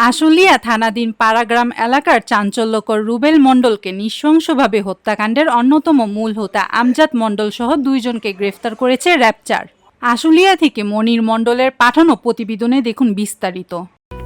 আশুলিয়া থানাধীন পাড়াগ্রাম এলাকার চাঞ্চল্যকর রুবেল মণ্ডলকে নৃশংসভাবে হত্যাকাণ্ডের অন্যতম মূল হোতা আমজাদ মণ্ডল সহ দুইজনকে গ্রেফতার করেছে র্যাব-৪। আশুলিয়া থেকে মনির মণ্ডলের পাঠানো প্রতিবেদনে দেখুন বিস্তারিত।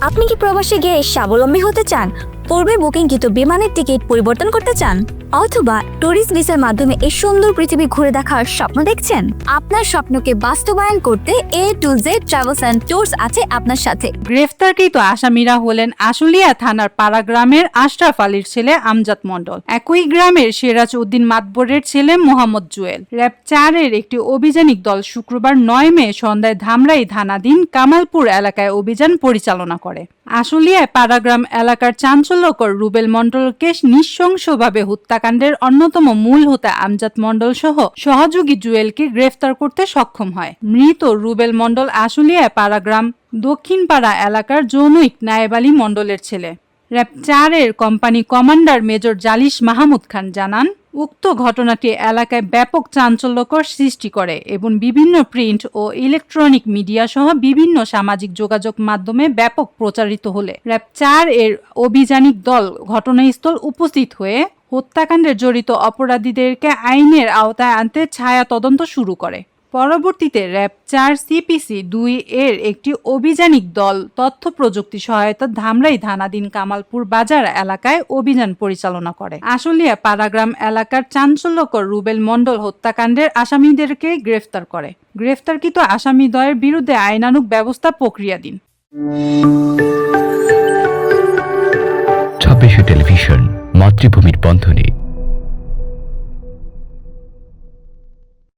আপনি কি প্রবাসে গিয়ে স্বাবলম্বী হতে চান? পূর্বে বুকিংকৃত বিমানের টিকিট পরিবর্তন করতে চান, অথবা ট্যুরিস্ট ভিসার মাধ্যমে এই সুন্দর পৃথিবী ঘুরে দেখার স্বপ্ন দেখছেন? আপনার স্বপ্নকে বাস্তবায়ন করতে A to Z travels and tours আছে আপনার সাথে। গ্রেফতারকৃত আসামিরা হলেন আশুলিয়া থানার পাড়াগ্রামের আশরাফ আলীর ছেলে আমজাদ মণ্ডল, একই গ্রামের সিরাজ উদ্দিন মাতবরের ছেলে মোহাম্মদ জুয়েল। র্যাব-৪-এর একটি অভিযানিক দল শুক্রবার ৯ মে সন্ধ্যায় ধামরাই থানাধীন কামালপুর এলাকায় অভিযান পরিচালনা করে। আশুলিয়ায় পাড়াগ্রাম এলাকার চাঞ্চল্যকর রুবেল মণ্ডলকে নৃশংসভাবে হত্যাকাণ্ডের অন্যতম মূল হোতা আমজাদ মণ্ডল সহ সহযোগী জুয়েলকে গ্রেফতার করতে সক্ষম হয়। মৃত রুবেল মণ্ডল আশুলিয়ায় পাড়াগ্রাম দক্ষিণপাড়া এলাকার জনৈক নায়েব আলী মণ্ডলের ছেলে। র্যাব-৪-এর কোম্পানি কমান্ডার মেজর জালিস মাহমুদ খান জানান, উক্ত ঘটনাটি এলাকায় ব্যাপক চাঞ্চল্যকর সৃষ্টি করে এবং বিভিন্ন প্রিন্ট ও ইলেকট্রনিক মিডিয়া সহ বিভিন্ন সামাজিক যোগাযোগ মাধ্যমে ব্যাপক প্রচারিত হলে র্যাব-৪-এর অভিযানিক দল ঘটনাস্থল উপস্থিত হয়ে হত্যাকাণ্ডে জড়িত অপরাধীদেরকে আইনের আওতায় আনতে ছায়া তদন্ত শুরু করে। পরবর্তীতে র্যাব-৪ CPC-2 এর একটি অভিযানিক দল তথ্য প্রযুক্তি সহায়তা ধামরাই থানাধীন কামালপুর বাজার এলাকায় অভিযান পরিচালনা করে। আশুলিয়া পাড়াগ্রাম এলাকার চাঞ্চল্যকর রুবেল মণ্ডল হত্যাকাণ্ডের আসামিদেরকে গ্রেফতার করে। গ্রেফতারকৃত আসামিদ্বয়ের বিরুদ্ধে আইনানুগ ব্যবস্থা প্রক্রিয়াধীন। 26 টেলিভিশন, মাতৃভূমির বন্ধনে।